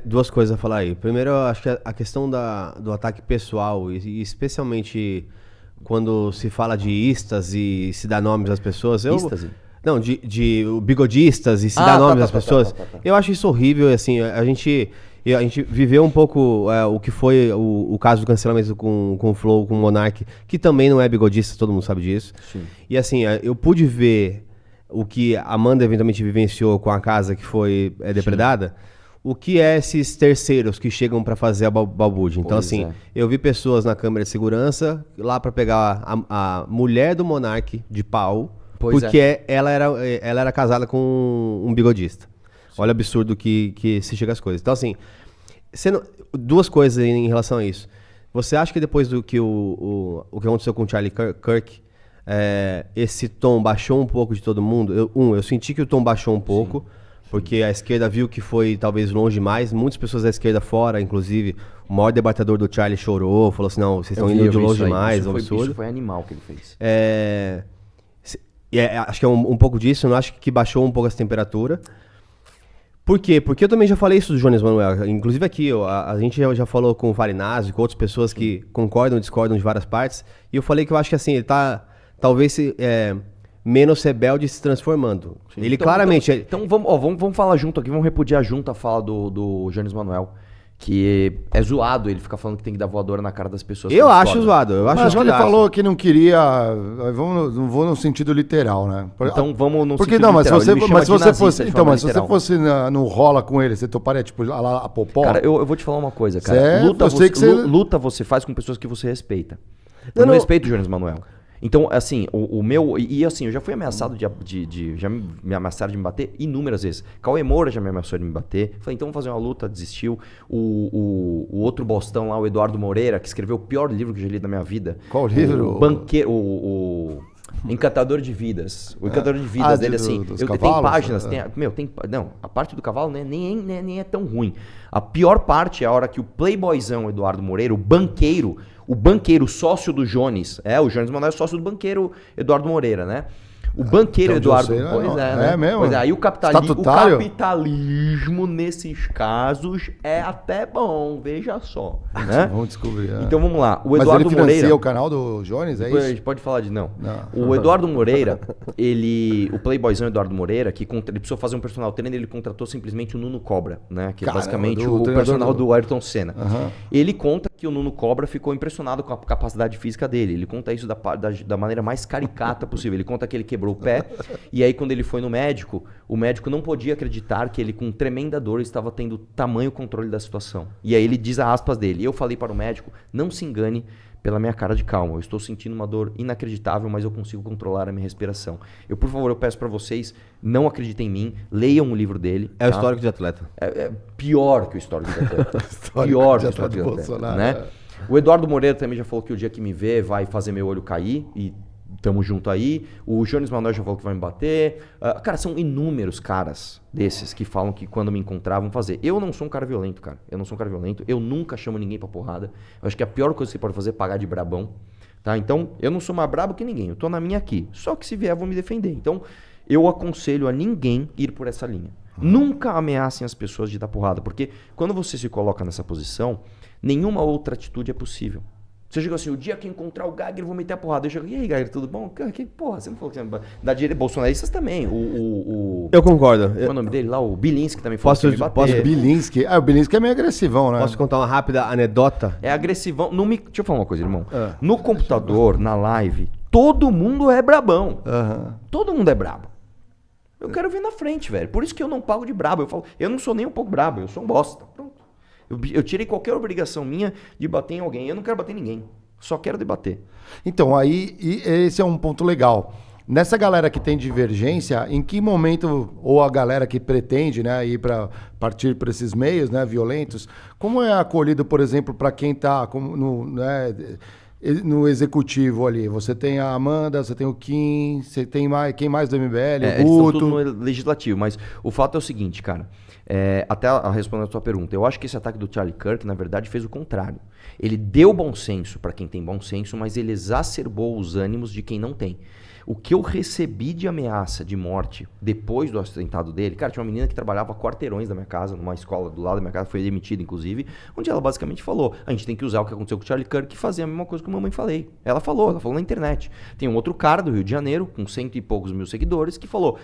Duas coisas a falar aí. Primeiro, eu acho que a questão do ataque pessoal, e especialmente quando se fala de istas e se dá nomes às pessoas. Ístase? Não, de bigodistas e se dá nomes às pessoas. Eu acho isso horrível, e assim, a gente viveu um pouco o que foi o caso do cancelamento com o Flow, com o Monark, que também não é bigodista, todo mundo sabe disso. Sim. E assim, eu pude ver o que a Amanda eventualmente vivenciou com a casa que foi depredada. O que é esses terceiros que chegam pra fazer a balbúrdia? Então, Pois assim, é. eu vi pessoas na câmera de segurança lá pra pegar a mulher do Monark de pau, Pois porque ela era casada com um bigodista. Olha o absurdo que se chega às coisas. Então, assim, duas coisas em relação a isso. Você acha que depois do que o que aconteceu com o Charlie Kirk, esse tom baixou um pouco de todo mundo? Eu senti que o tom baixou um pouco, porque a esquerda viu que foi talvez longe demais. Muitas pessoas da esquerda fora, inclusive, o maior debatedor do Charlie chorou, falou assim, não, vocês estão indo de longe demais, é um absurdo. Isso foi animal que ele fez. Acho que é um pouco disso, eu não acho que baixou um pouco essa temperatura. Por quê? Porque eu também já falei isso do Jones Manuel. Inclusive aqui, a gente já falou com o Farinazzi, com outras pessoas que concordam e discordam de várias partes. E eu falei que eu acho que assim, ele tá talvez menos rebelde se transformando. Sim. Ele claramente... Então vamos falar junto aqui, vamos repudiar junto a fala do Jones Manuel. Que é zoado ele ficar falando que tem que dar voadora na cara das pessoas. Eu acho zoado. Eu acho Mas ele zoadaço. falou que não queria. Não vou no sentido literal, né? Então vamos no Porque sentido não, mas se literal. você fosse. Então, mas se você fosse no rola com ele, você toparia, tipo, a Popó? Cara, eu vou te falar uma coisa, cara. Certo, Luta você faz com pessoas que você respeita. Eu não respeito o Jones Manuel. Então, assim, o meu... E assim, eu já fui ameaçado já me ameaçaram de me bater inúmeras vezes. Cauê Moura já me ameaçou de me bater. Falei, então vamos fazer uma luta, desistiu. O outro bostão lá, o Eduardo Moreira, que escreveu o pior livro que eu já li na minha vida. Qual livro? O banqueiro... O Encantador de Vidas. O Encantador de Vidas dele, assim... Tem páginas... Não, a parte do cavalo nem é tão ruim. A pior parte é a hora que o playboyzão Eduardo Moreira, o banqueiro sócio do Jones, o Jones Manuel é sócio do banqueiro Eduardo Moreira, né? O banqueiro Eduardo... É mesmo? Pois é, aí o capitalismo nesses casos é até bom, veja só. Né? Vamos descobrir. Então vamos lá. O Mas Eduardo ele financia Moreira... o canal do Jones, é Depois isso? a gente pode falar de não. O Eduardo Moreira, o playboyzão Eduardo Moreira, que ele precisou fazer um personal trainer, ele contratou simplesmente o Nuno Cobra, né? Que é basicamente o personal do Ayrton Senna. Uhum. Ele conta que o Nuno Cobra ficou impressionado com a capacidade física dele. Ele conta isso da maneira mais caricata possível. Ele conta que ele quebrou o pé e aí quando ele foi no médico, o médico não podia acreditar que ele com tremenda dor estava tendo tamanho controle da situação. E aí ele diz as aspas dele. Eu falei para o médico, não se engane pela minha cara de calma. Eu estou sentindo uma dor inacreditável, mas eu consigo controlar a minha respiração. Por favor, eu peço para vocês, não acreditem em mim, leiam o livro dele. É o histórico de atleta. É pior que o histórico de atleta. Pior que o histórico de Bolsonaro. Né? O Eduardo Moreira também já falou que o dia que me vê vai fazer meu olho cair e tamo junto aí. O Jones Manuel já falou que vai me bater. Cara, são inúmeros caras desses que falam que quando me encontrar vão fazer. Eu não sou um cara violento, cara. Eu não sou um cara violento. Eu nunca chamo ninguém pra porrada. Eu acho que a pior coisa que você pode fazer é pagar de brabão. Tá? Então, eu não sou mais brabo que ninguém. Eu tô na minha aqui. Só que se vier, eu vou me defender. Então, eu aconselho a ninguém ir por essa linha. Nunca ameacem as pessoas de dar porrada. Porque quando você se coloca nessa posição, nenhuma outra atitude é possível. Você chegou assim, o dia que encontrar o Geiger, eu vou meter a porrada. Eu chego, e aí, Geiger, tudo bom? Que porra, você não falou que você da direita, bolsonaristas também. Eu concordo. Qual é o nome dele lá? O Bilinski também falou que ia me bater. Bilinski? O Bilinski é meio agressivão, né? Posso contar uma rápida anedota? É agressivão. Deixa eu falar uma coisa, irmão. No computador, na live, todo mundo é brabão. Todo mundo é brabo. Eu quero ver na frente, velho. Por isso que eu não pago de brabo. Eu falo, eu não sou nem um pouco brabo, eu sou um bosta. Pronto. Eu tirei qualquer obrigação minha de bater em alguém. Eu não quero bater em ninguém. Só quero debater. Então, aí esse é um ponto legal. Nessa galera que tem divergência, em que momento, ou a galera que pretende, né, ir para partir para esses meios, né, violentos, como é acolhido, por exemplo, para quem está no executivo ali? Você tem a Amanda, você tem o Kim, você tem quem mais do MBL? O Eles estão Guto. tudo no legislativo, mas o fato é o seguinte, cara. Até respondendo a tua pergunta, eu acho que esse ataque do Charlie Kirk, na verdade, fez o contrário. Ele deu bom senso para quem tem bom senso, mas ele exacerbou os ânimos de quem não tem. O que eu recebi de ameaça de morte depois do atentado dele, cara, tinha uma menina que trabalhava a quarteirões da minha casa, numa escola do lado da minha casa, foi demitida, inclusive, onde ela basicamente falou, a gente tem que usar o que aconteceu com o Charlie Kirk e fazer a mesma coisa que a mamãe falei. Ela falou na internet. Tem um outro cara do Rio de Janeiro, com 100 e poucos mil seguidores, que falou,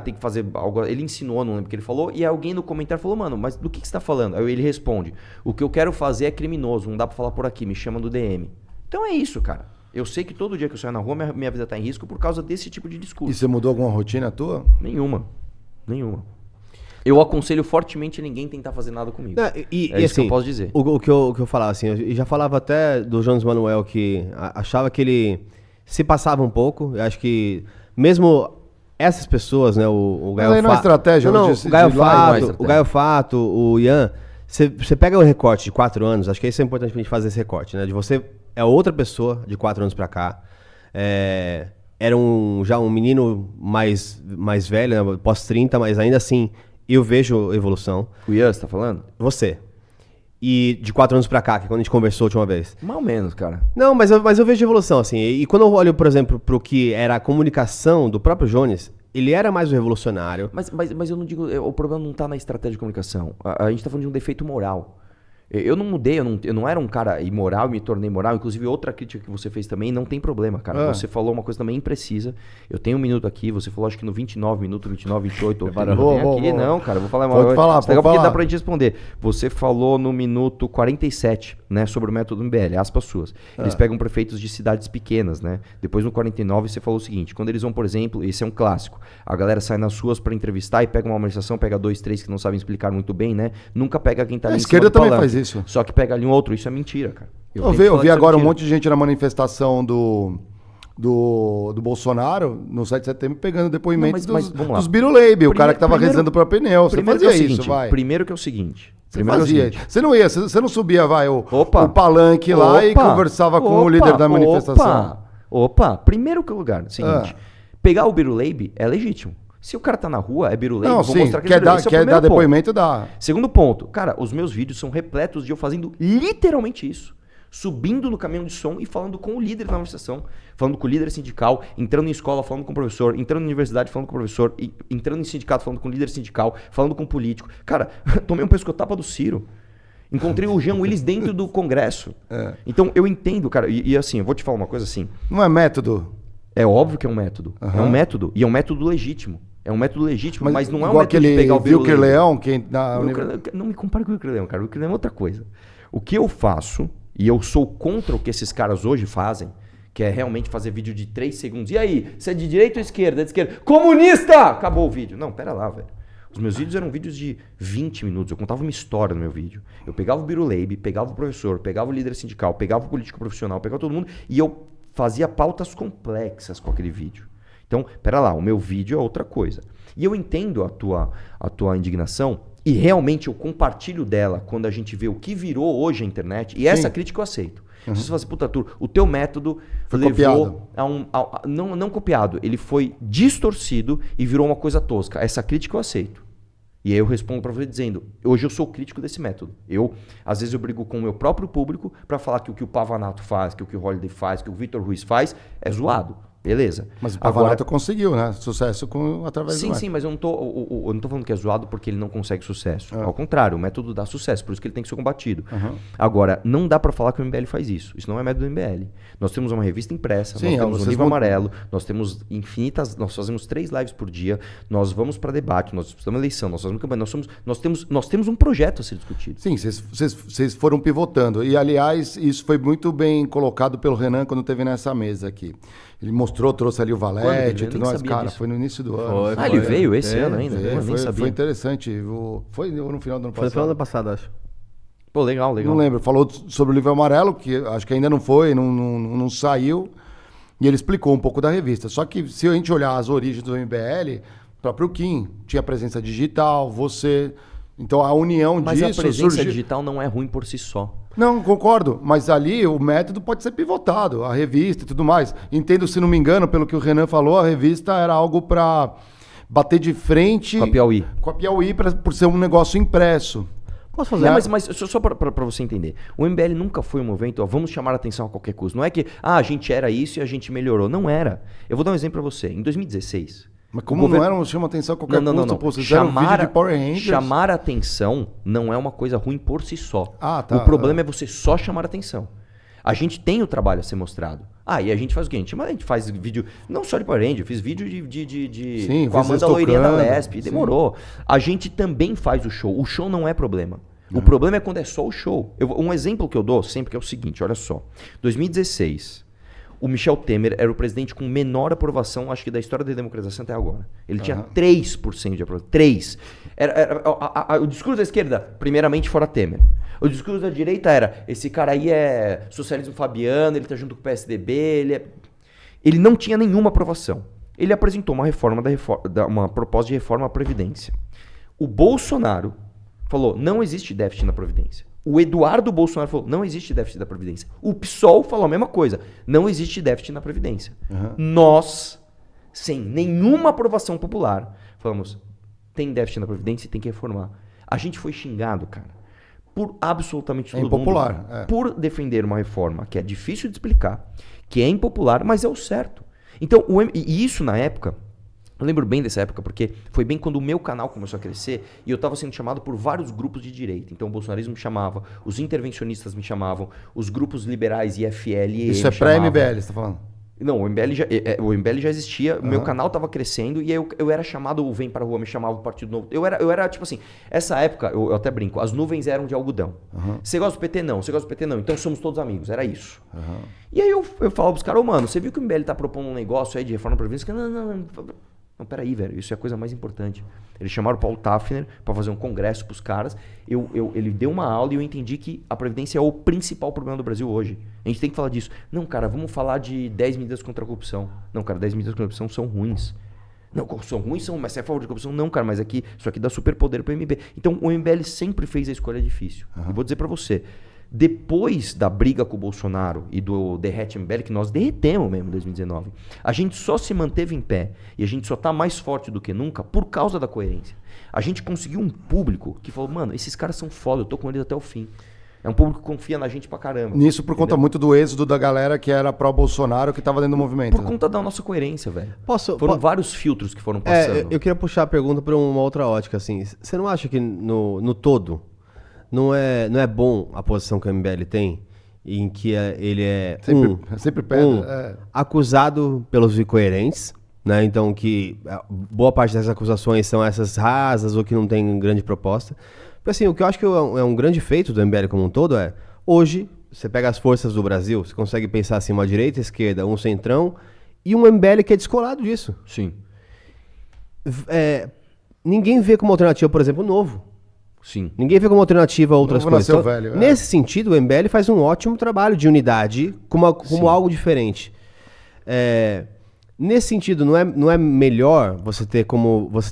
tem que fazer algo, ele ensinou, não lembro o que ele falou, e alguém no comentário falou, mano, mas do que você tá falando? Aí ele responde, o que eu quero fazer é criminoso, não dá pra falar por aqui, me chama do DM. Então é isso, cara. Eu sei que todo dia que eu saio na rua, minha vida tá em risco por causa desse tipo de discurso. E você mudou alguma rotina tua? Nenhuma. Eu aconselho fortemente a ninguém tentar fazer nada comigo. Não, isso assim, que eu posso dizer. O que eu falava, assim, eu já falava até do Jones Manuel que achava que ele se passava um pouco. Eu acho que mesmo essas pessoas, né, o Gaio Fato... não é estratégia, o Gaio Fato, o Ian, você pega o recorte de 4 anos, acho que isso é importante pra gente fazer esse recorte, né, de você... É outra pessoa de 4 anos pra cá. Era já um menino mais velho, né, pós-30, mas ainda assim eu vejo evolução. O Ian, você tá falando? Você. E de 4 anos pra cá, que é quando a gente conversou a última vez. Mais ou menos, cara. Não, mas eu vejo evolução, assim. E quando eu olho, por exemplo, pro que era a comunicação do próprio Jones, ele era mais o revolucionário. Mas eu não digo... O problema não tá na estratégia de comunicação. A gente tá falando de um defeito moral. Eu não mudei, eu não era um cara imoral e me tornei moral. Inclusive, outra crítica que você fez também, não tem problema, cara. Você falou uma coisa também imprecisa. Eu tenho 1 minuto aqui, você falou acho que no 29 minuto, 29, 28. Eu aqui, não, cara, eu vou falar uma coisa. Pode falar. Porque dá pra gente responder. Você falou no minuto 47, né, sobre o método MBL, aspas suas. Eles pegam prefeitos de cidades pequenas, né? Depois no 49 você falou o seguinte, quando eles vão, por exemplo, esse é um clássico, a galera sai nas ruas pra entrevistar e pega uma manifestação, pega 2, 3 que não sabem explicar muito bem, né? Nunca pega quem tá ali em cima do esquerda também palanque. faz isso. Só que pega ali um outro, isso é mentira, cara. Eu vi agora um monte de gente na manifestação do Bolsonaro no 7 de setembro pegando depoimentos dos Birulebe, o cara que tava rezando pra pneu. Você fazia isso, vai. Primeiro que é o seguinte. Você não subia, o palanque lá e conversava com o líder da manifestação. Primeiro que lugar, seguinte. Pegar o Birulebe é legítimo. Se o cara tá na rua, é Birulebe, não, vou sim, mostrar que quer dar depoimento, dá. Segundo ponto, cara, os meus vídeos são repletos de eu fazendo literalmente isso. Subindo no caminhão de som e falando com o líder da manifestação, falando com o líder sindical, entrando em escola, falando com o professor, entrando na universidade, falando com o professor, entrando em sindicato, falando com o líder sindical, falando com o político. Cara, tomei um pescotapa do Ciro. Encontrei o Jean Willis dentro do Congresso. Então, eu entendo, cara, e assim, eu vou te falar uma coisa assim. Não é método? É óbvio que é um método. É um método, e é um método legítimo. É um método legítimo, mas não é um método de pegar o Wilker Leão, não me compare com o Wilker Leão, cara. O Wilker Leão é outra coisa. O que eu faço, e eu sou contra o que esses caras hoje fazem, que é realmente fazer vídeo de 3 segundos. E aí, você é de direita ou esquerda? É de esquerda. Comunista! Acabou o vídeo. Não, pera lá, velho. Os meus vídeos eram vídeos de 20 minutos. Eu contava uma história no meu vídeo. Eu pegava o Birulebe, pegava o professor, pegava o líder sindical, pegava o político profissional, pegava todo mundo e eu fazia pautas complexas com aquele vídeo. Então, pera lá, o meu vídeo é outra coisa. E eu entendo a tua indignação e realmente eu compartilho dela quando a gente vê o que virou hoje a internet. E essa crítica eu aceito. Se você fala assim, puta, Arthur, o teu método foi levou a não copiado, ele foi distorcido e virou uma coisa tosca. Essa crítica eu aceito. E aí eu respondo pra você dizendo, hoje eu sou crítico desse método. Às vezes eu brigo com o meu próprio público pra falar que o que o Pavanato faz, que o que o Holiday faz, que o Vitor Ruiz faz, é zoado. Beleza. Mas o Pavanato conseguiu, né? Sucesso através do método. Sim, mas eu não tô falando que é zoado porque ele não consegue sucesso. Ao contrário, o método dá sucesso, por isso que ele tem que ser combatido. Agora, não dá pra falar que o MBL faz isso. Isso não é método do MBL. Nós temos uma revista impressa, nós temos um livro amarelo, nós temos nós fazemos 3 lives por dia, nós vamos pra debate, nós disputamos eleição, nós fazemos campanha, nós temos um projeto a ser discutido. Sim, vocês foram pivotando. E, aliás, isso foi muito bem colocado pelo Renan quando esteve nessa mesa aqui. Ele trouxe ali o Valete e tudo mais. Cara, disso. Foi no início do ano. Ele veio esse ano ainda? Nem sabia. Foi interessante. Foi no final do ano passado. Foi no final do ano passado, acho. Pô, legal. Não lembro. Falou sobre o livro amarelo, que acho que ainda não foi, não saiu. E ele explicou um pouco da revista. Só que se a gente olhar as origens do MBL, o próprio Kim tinha presença digital, você... Então a união disso... Mas a presença digital não é ruim por si só. Não, concordo. Mas ali o método pode ser pivotado, a revista e tudo mais. Entendo, se não me engano, pelo que o Renan falou, a revista era algo para bater de frente... Com a Piauí. Com a Piauí, por ser um negócio impresso. Posso fazer? Mas só pra você entender. O MBL nunca foi um movimento, ó, vamos chamar a atenção a qualquer custo. Não é que, a gente era isso e a gente melhorou. Não era. Eu vou dar um exemplo pra você. Em 2016... Mas como não era, chama atenção a qualquer custo, pô, vocês fizeram um vídeo de Power Rangers. Chamar a atenção não é uma coisa ruim por si só. Ah, tá. O problema é você só chamar a atenção. A gente tem o trabalho a ser mostrado. E a gente faz o quê? A gente faz vídeo, não só de Power Ranger, eu fiz vídeo de Sim, com a Amanda Loirinha da Lesp, sim. demorou. A gente também faz o show. O show não é problema. O problema é quando é só o show. Um exemplo que eu dou sempre que é o seguinte, olha só. 2016... O Michel Temer era o presidente com menor aprovação, acho que da história da democratização até agora. Ele tinha 3% de aprovação. 3%. O discurso da esquerda, primeiramente, fora Temer. O discurso da direita era, esse cara aí é socialismo fabiano, ele tá junto com o PSDB, ele não tinha nenhuma aprovação. Ele apresentou uma proposta de reforma à Previdência. O Bolsonaro falou, não existe déficit na Previdência. O Eduardo Bolsonaro falou, não existe déficit da Previdência. O PSOL falou a mesma coisa, não existe déficit na Previdência. Nós, sem nenhuma aprovação popular, falamos, tem déficit na Previdência e tem que reformar. A gente foi xingado, cara, por absolutamente todo mundo. Impopular. Por defender uma reforma que é difícil de explicar, que é impopular, mas é o certo. Então, e isso na época... Eu lembro bem dessa época, porque foi bem quando o meu canal começou a crescer e eu estava sendo chamado por vários grupos de direita. Então o bolsonarismo me chamava, os intervencionistas me chamavam, os grupos liberais, IFL, Isso é pré-MBL, você tá falando? Não, o MBL já existia, o meu canal estava crescendo e eu era chamado, o Vem Pra Rua me chamava o Partido Novo. Eu era tipo assim, essa época, eu até brinco, as nuvens eram de algodão. Você gosta do PT? Não. Você gosta do PT? Não. Então somos todos amigos, era isso. E aí eu falava pros caras, mano, você viu que o MBL tá propondo um negócio aí de reforma da Previdência? Não, peraí, velho, isso é a coisa mais importante. Eles chamaram o Paulo Tafner para fazer um congresso pros caras. Ele deu uma aula e eu entendi que a Previdência é o principal problema do Brasil hoje. A gente tem que falar disso. Não, cara, vamos falar de 10 medidas contra a corrupção. Não, cara, 10 medidas contra a corrupção são ruins. Não, são ruins, mas você é a favor de corrupção? Não, cara, mas isso aqui dá superpoder pro MBL. Então, o MBL sempre fez a escolha difícil. E vou dizer para você, depois da briga com o Bolsonaro e do derrete MBL, que nós derretemos mesmo em 2019, a gente só se manteve em pé e a gente só tá mais forte do que nunca por causa da coerência. A gente conseguiu um público que falou, mano, esses caras são foda, eu tô com eles até o fim. É um público que confia na gente pra caramba. Nisso por conta muito do êxodo da galera que era pró-Bolsonaro, que tava dentro do movimento. Por conta da nossa coerência, velho. Foram vários filtros que foram passando. Eu queria puxar a pergunta pra uma outra ótica, assim. Você não acha que no todo não é bom a posição que o MBL tem, em que ele é sempre acusado pelos incoerentes, né? Então que boa parte dessas acusações são essas rasas ou que não tem grande proposta. Porque assim, o que eu acho que é um grande feito do MBL como um todo é, hoje, você pega as forças do Brasil, você consegue pensar assim, uma direita, esquerda, um centrão e um MBL que é descolado disso. Sim. Ninguém vê como alternativa, por exemplo, o Novo. Sim. Ninguém vê como alternativa a outras coisas. Então, velho, nesse sentido, o MBL faz um ótimo trabalho de unidade como algo diferente. Nesse sentido, não é melhor você ter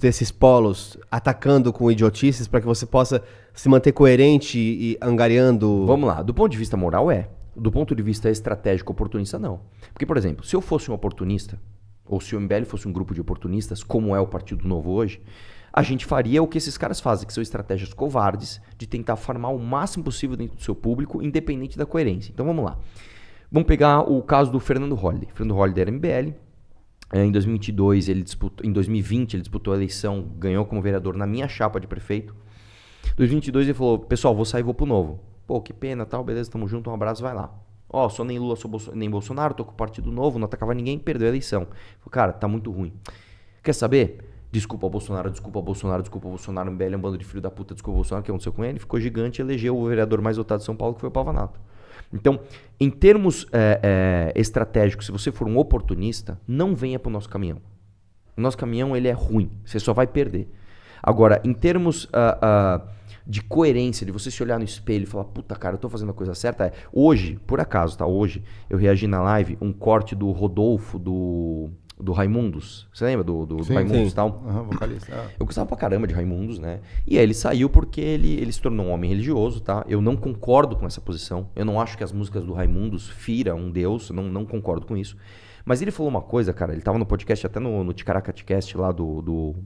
esses polos atacando com idiotices para que você possa se manter coerente e angariando... Vamos lá, do ponto de vista moral do ponto de vista estratégico oportunista não. Porque, por exemplo, se eu fosse um oportunista, ou se o MBL fosse um grupo de oportunistas, como é o Partido Novo hoje, a gente faria o que esses caras fazem, que são estratégias covardes de tentar farmar o máximo possível dentro do seu público, independente da coerência. Então vamos lá. Vamos pegar o caso do Fernando Holliday. Fernando Holliday era MBL. Em 2020 ele disputou a eleição, ganhou como vereador na minha chapa de prefeito. Em 2022 ele falou, pessoal, vou sair e vou pro Novo. Pô, que pena, tal, beleza, tamo junto, um abraço, vai lá. Sou nem Lula, nem Bolsonaro, tô com o Partido Novo, não atacava ninguém, perdeu a eleição. Falei, cara, tá muito ruim. Quer saber? Desculpa Bolsonaro, o MBL é um bando de filho da puta, desculpa Bolsonaro, o que aconteceu com ele? Ficou gigante e elegeu o vereador mais votado de São Paulo, que foi o Pavanato. Então, em termos estratégicos, se você for um oportunista, não venha pro nosso caminhão. O nosso caminhão, ele é ruim, você só vai perder. Agora, em termos de coerência, de você se olhar no espelho e falar, puta cara, eu tô fazendo a coisa certa, hoje, por acaso, tá? Hoje, eu reagi na live, um corte do Rodolfo, do Raimundos. Você lembra do Raimundos e tal? Vocalista. Eu gostava pra caramba de Raimundos, né? E aí ele saiu porque ele se tornou um homem religioso, tá? Eu não concordo com essa posição. Eu não acho que as músicas do Raimundos fira um deus. Não concordo com isso. Mas ele falou uma coisa, cara, ele tava no podcast, até no Ticaracatecast lá do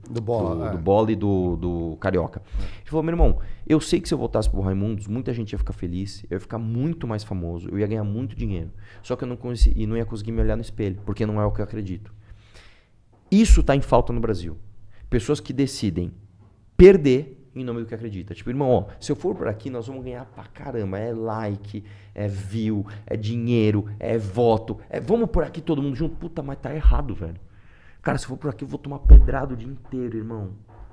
Bola e do Carioca. Ele falou, meu irmão, eu sei que se eu voltasse pro Raimundos, muita gente ia ficar feliz, eu ia ficar muito mais famoso, eu ia ganhar muito dinheiro. Só que eu não ia conseguir me olhar no espelho, porque não é o que eu acredito. Isso tá em falta no Brasil. Pessoas que decidem perder em nome do que acredita. Tipo, irmão, ó, se eu for por aqui, nós vamos ganhar pra caramba. É like, é view, é dinheiro, é voto. Vamos por aqui todo mundo junto. Puta, mas tá errado, velho. Cara, se eu for por aqui, eu vou tomar pedrada o dia inteiro, irmão.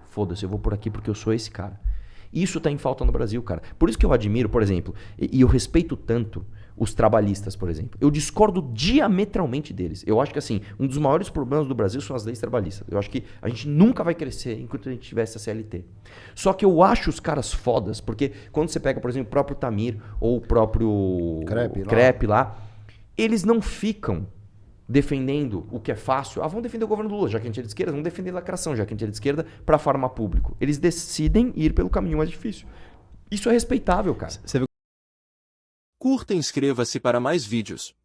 Foda-se, eu vou por aqui porque eu sou esse cara. Isso tá em falta no Brasil, cara. Por isso que eu admiro, por exemplo, e eu respeito tanto os trabalhistas, por exemplo. Eu discordo diametralmente deles. Eu acho que, assim, um dos maiores problemas do Brasil são as leis trabalhistas. Eu acho que a gente nunca vai crescer enquanto a gente tiver essa CLT. Só que eu acho os caras fodas, porque quando você pega, por exemplo, o próprio Tamir ou o próprio Crepe lá, eles não ficam defendendo o que é fácil. Vamos defender o governo do Lula, já que a gente é de esquerda, vamos defender a lacração, já que a gente é de esquerda, para farmar público. Eles decidem ir pelo caminho mais difícil. Isso é respeitável, cara. Curta e inscreva-se para mais vídeos.